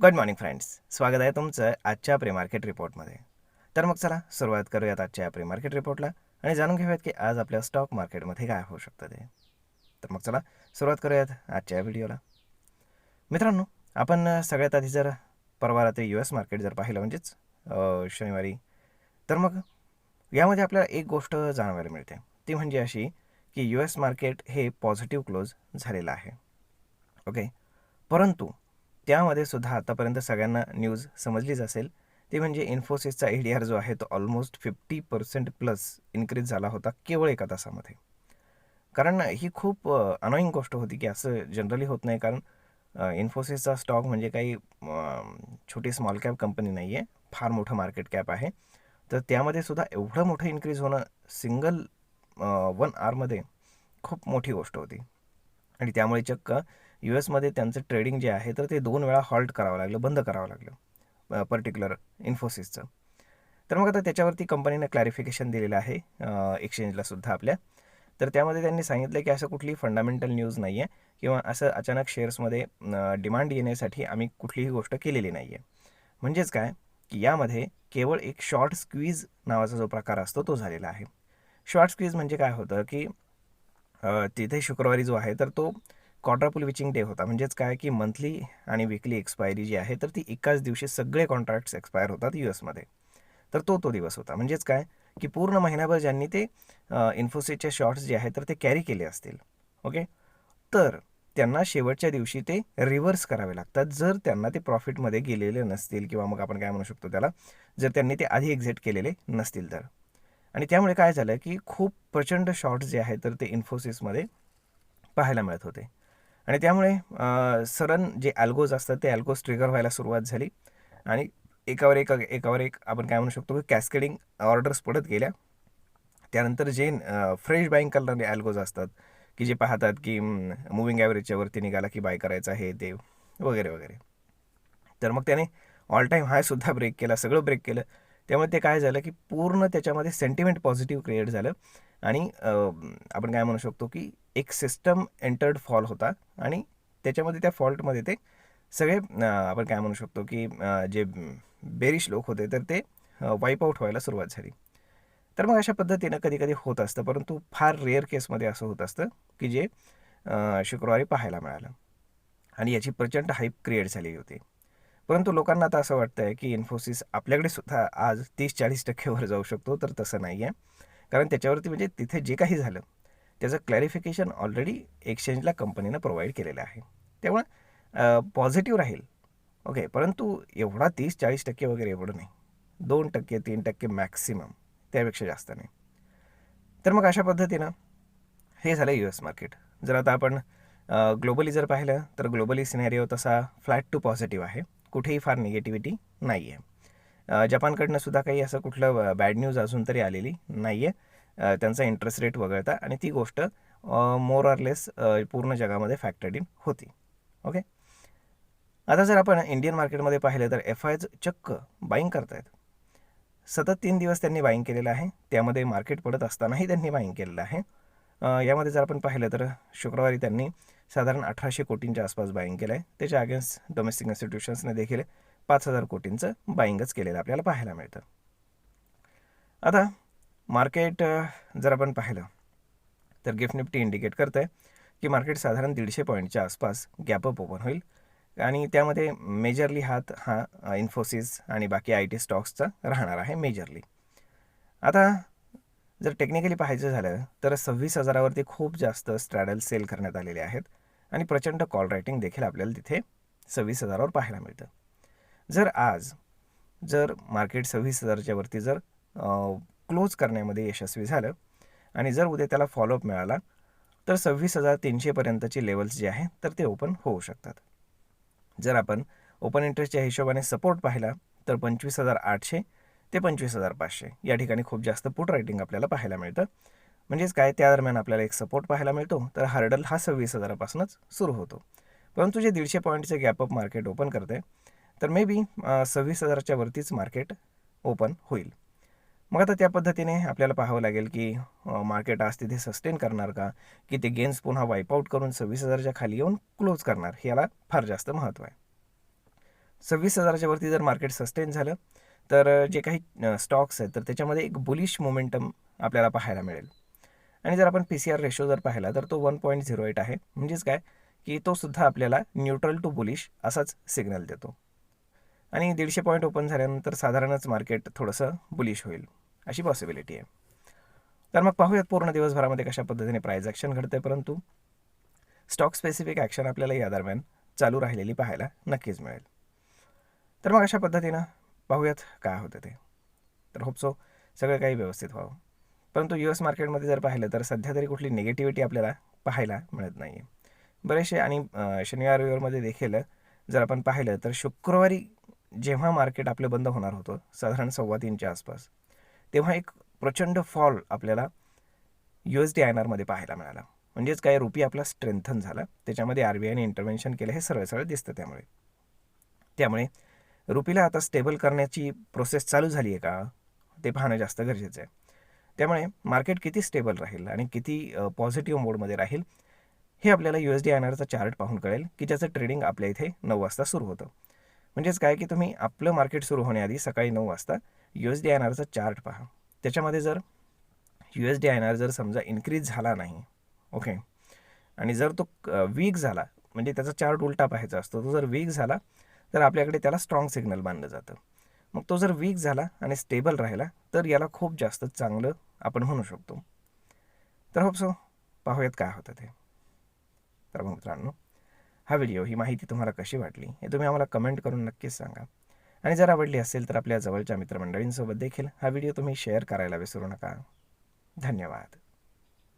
Good morning friends, स्वागत आहे तुमचं आजच्या प्री मार्केट रिपोर्टमध्ये. तर मग चला सुरुवात करूयात आजच्या प्री मार्केट रिपोर्टला आणि जाणून घेऊयात की आज आपल्या स्टॉक मार्केटमध्ये काय होऊ शकतं ते. तर मग चला सुरुवात करूयात आजच्या व्हिडिओला. मित्रांनो, आपण सगळ्यात आधी जर परवा रात्री US मार्केट जर पाहिलं म्हणजेच शनिवारी, तर मग यामध्ये आपल्याला एक गोष्ट जाणवायला मिळते, ती म्हणजे अशी की US मार्केट हे पॉझिटिव्ह क्लोज झालेलं आहे. ओके, परंतु त्यामध्ये सुद्धा आतापर्यंत सगळ्यांना न्यूज समजलीच असेल, ते म्हणजे इन्फोसिसचा ADR जो आहे तो ऑलमोस्ट 50% प्लस इन्क्रीज झाला होता केवळ एका तासामध्ये. कारण ही खूप अनोईंग गोष्ट होती की असं जनरली होत नाही. कारण इन्फोसिसचा स्टॉक म्हणजे काही छोटी स्मॉल कॅप कंपनी नाही आहे, फार मोठं मार्केट कॅप आहे. तर त्यामध्ये सुद्धा एवढं मोठं इन्क्रीज होणं सिंगल 1 आवरमध्ये खूप मोठी गोष्ट होती. आणि त्यामुळे चक्क US त्यांचं ट्रेडिंग जे आहे तर ते 2 वेळा हॉल्ट करावं लागलं, बंद करावं लागलं पर्टिक्युलर इन्फोसिसचं. तर मग आता त्याच्यावरती कंपनीनं क्लॅरिफिकेशन दिलेलं आहे एक्सचेंजला सुद्धा आपल्या. तर त्यामध्ये त्यांनी सांगितलं की असं कुठली फंडामेंटल न्यूज नाही आहे किंवा असं अचानक शेअर्समध्ये डिमांड येण्यासाठी आम्ही कुठलीही गोष्ट केलेली नाही आहे. म्हणजेच काय की यामध्ये केवळ एक शॉर्ट स्क्वीज नावाचा जो प्रकार असतो तो झालेला आहे. शॉर्ट स्क्वीज म्हणजे काय होतं की तिथे शुक्रवारी जो आहे तर तो क्वाड्रपल विचिंग डे होता. म्हणजेच काय की मंथली आणि वीकली एक्सपायरी जी आहे तर ती एकाच दिवशी सगळे कॉन्ट्रॅक्ट्स एक्सपायर होतात US. तर तो दिवस होता. म्हणजेच काय की पूर्ण महिनाभर ज्यांनी ते इन्फोसिसचे शॉर्ट्स जे आहेत तर ते कॅरी केले असतील, ओके, तर त्यांना शेवटच्या दिवशी ते रिव्हर्स करावे लागतात जर त्यांना ते प्रॉफिटमध्ये गेलेले नसतील किंवा मग आपण काय म्हणू शकतो त्याला, जर त्यांनी ते आधी एक्झिट केलेले नसतील तर. आणि त्यामुळे काय झालं की खूप प्रचंड शॉर्ट्स जे आहेत तर ते इन्फोसिसमध्ये पाहायला मिळत होते. आणि त्यामुळे सडन जे ॲल्गोज असतात ते ॲल्गोज ट्रिगर व्हायला सुरुवात झाली आणि एकावर एक आपण काय म्हणू शकतो की कॅस्केडिंग ऑर्डर्स पडत गेल्या. त्यानंतर जे फ्रेश बाईंग करणारे ॲल्गोज असतात की जे पाहतात की मुव्हिंग ॲव्हरेजच्या वरती निघाला की बाय करायचं आहे ते वगैरे वगैरे. तर मग त्याने ऑल टाईम हायसुद्धा ब्रेक केला, सगळं ब्रेक केलं. त्यामुळे ते काय झालं की पूर्ण त्याच्यामध्ये सेंटिमेंट पॉझिटिव्ह क्रिएट झालं आणि आपण काय म्हणू शकतो की एक सिस्टम एंटर्ड फॉल होता आणि त्याच्यामध्ये त्या फॉल्टमध्ये ते सगळे आपण काय म्हणू शकतो की जे बेरिश लोक होते तर ते वाईप आऊट व्हायला सुरुवात झाली. तर मग अशा पद्धतीनं कधी कधी होत असतं, परंतु फार रेअर केसमध्ये असं होत असतं की जे शुक्रवारी पाहायला मिळालं आणि याची प्रचंड हाईप क्रिएट झाली होती. परंतु लोकांना आता असं वाटतं आहे की इन्फोसिस आपल्याकडे सुद्धा आज 30-40% वर जाऊ शकतो, तर तसं नाही आहे. कारण त्याच्यावरती म्हणजे तिथे जे काही झालं त्याचं क्लॅरिफिकेशन ऑलरेडी एक्सचेंजला कंपनीनं प्रोव्हाइड केलेलं आहे. त्यामुळे पॉझिटिव्ह राहील, ओके, परंतु एवढा 30-40% वगैरे एवढं नाही. 2%, 3% मॅक्सिमम, त्यापेक्षा जास्त नाही. तर मग अशा पद्धतीनं हे झालं US मार्केट. जर आता आपण ग्लोबली जर पाहिलं तर ग्लोबली सिनेरिओ तसा फ्लॅट टू पॉझिटिव्ह आहे, कुठेही फार निगेटिव्हिटी नाही आहे. जपानकडनं सुद्धा काही असं कुठलं बॅड न्यूज अजून तरी आलेली नाही आहे त्यांचा इंटरेस्ट रेट वगळता, आणि ती गोष्ट मोर ऑर लेस पूर्ण जगामध्ये फॅक्टर्ड इन होती. ओके, आता जर आपण इंडियन मार्केटमध्ये पाहिलं तर FIs चक्क बाईंग करतायत. सतत 3 दिवस त्यांनी बाईंग केलेलं आहे, त्यामध्ये मार्केट पडत असतानाही त्यांनी बाईंग केलेलं आहे. यामध्ये जर आपण पाहिलं तर शुक्रवारी त्यांनी साधारण 1800 कोटींच्या आसपास बाईंग केलं आहे. त्याच्या अगेन्स्ट डोमेस्टिक इन्स्टिट्यूशन्सने देखील 5000 कोटींचं बाईंगच केलेलं आपल्याला पाहायला मिळतं. आता मार्केट जर आपण पाहिलं तर गिफ्ट निफ्टी इंडिकेट करतं आहे की मार्केट साधारण 150 पॉईंटच्या आसपास गॅपअप ओपन होईल आणि त्यामध्ये मेजरली हात हा इन्फोसिस आणि बाकी IT स्टॉक्सचा राहणार आहे मेजरली. आता जर टेक्निकली पाहायचं झालं तर 26,000वरती खूप जास्त स्ट्रॅडल सेल करण्यात आलेले आहेत आणि प्रचंड कॉल रायटिंग देखील आपल्याला तिथे 26,000वर पाहायला मिळतं. जर मार्केट 26,000च्या वरती जर क्लोज करण्यामध्ये यशस्वी झालं आणि जर उद्या त्याला फॉलोअप मिळाला तर 26,300पर्यंतचे लेवल्स जे आहे तर ते ओपन होऊ शकतात. जर आपण ओपन इंटरेस्टच्या हिशोबाने सपोर्ट पाहिला तर 25,800 ते 25,500 या ठिकाणी खूप जास्त पुट रायटिंग आपल्याला पाहायला मिळतं. म्हणजेच काय, त्या दरम्यान आपल्याला एक सपोर्ट पाहायला मिळतो, तर हर्डल हा 26,000पासूनच सुरू होतो. परंतु जे 150 पॉईंटचे गॅपअप मार्केट ओपन करते तर मे बी 26,000च्या वरतीच मार्केट ओपन होईल. मग आता त्या पद्धतीने आपल्याला पाहावं लागेल की मार्केट आज तिथे सस्टेन करणार का, की ते गेन्स पुन्हा वाईपआउट करून 26,000च्या खाली येऊन क्लोज करणार, याला फार जास्त महत्त्व आहे. 26,000च्या वरती जर मार्केट सस्टेन झालं तर जे काही स्टॉक्स आहेत तर त्याच्यामध्ये एक बुलिश मोमेंटम आपल्याला पाहायला मिळेल. आणि जर आपण PCR रेशो जर पाहिला तर तो 1.08 आहे. म्हणजेच काय की तो सुद्धा आपल्याला न्यूट्रल टू बुलिश असाच सिग्नल देतो. आणि 150 पॉईंट ओपन झाल्यानंतर साधारणच मार्केट थोडंसं बुलिश होईल अशी पॉसिबिलिटी आहे. तर मग पाहूयात पूर्ण दिवसभरामध्ये कशा पद्धतीने प्राइस ॲक्शन घडते. परंतु स्टॉक स्पेसिफिक ॲक्शन आपल्याला या दरम्यान चालू राहिलेली पाहायला नक्कीच मिळेल. तर मग अशा पद्धतीनं पाहूयात काय होतं ते. तर होप सो सगळं काही व्यवस्थित व्हावं. परंतु US मार्केटमध्ये जर पाहिलं तर सध्या तरी कुठली निगेटिव्हिटी आपल्याला पाहायला मिळत नाही आहे. बरेचसे आणि शनिवार रविवारमध्ये देखील जर आपण पाहिलं तर शुक्रवारी जेव्हा मार्केट आपलं बंद होणार होतं साधारण 3:15च्या आसपास, तेव्हा एक प्रचंड फॉल आपल्याला USD INRमध्ये पाहायला मिळाला. म्हणजेच काय रुपी आपला स्ट्रेंथन झाला. त्याच्यामध्ये RBIने इंटरव्हेन्शन केलं हे सरळ सरळ दिसतं. त्यामुळे रुपीला आता स्टेबल करण्याची प्रोसेस चालू झाली आहे का ते पाहणं जास्त गरजेचं आहे. त्यामुळे मार्केट किती स्टेबल राहील आणि किती पॉझिटिव्ह मोडमध्ये राहील हे आपल्याला USD INRचा चार्ट पाहून कळेल की ज्याचं ट्रेडिंग आपल्या इथे 9 वाजता सुरू होतं. म्हणजेच काय की तुम्ही आपलं मार्केट सुरू होण्याआधी सकाळी 9 वाजता USD INRचा चार्ट पहा. त्याच्यामध्ये जर USD INR जर समजा इन्क्रीज झाला नाही, ओके, आणि जर तो वीक झाला म्हणजे त्याचा चार्ट उलटा पाहायचा असतो, तो जर वीक झाला तर आपल्याकडे त्याला स्ट्रॉंग सिग्नल मानलं जातं. मग तो जर वीक झाला आणि स्टेबल राहिला तर याला खूप जास्त चांगलं आपण म्हणू शकतो. तर होप सो पाहूयात काय होतं ते. तर मग मित्रांनो, हा व्हिडिओ ही माहिती तुम्हाला कशी वाटली हे तुम्ही आम्हाला कमेंट करून नक्कीच सांगा. आणि जर आवडली असेल तर आपल्या जवळच्या मित्रमंडळींसोबत देखील हा व्हिडिओ तुम्ही शेअर करायला विसरू नका. धन्यवाद.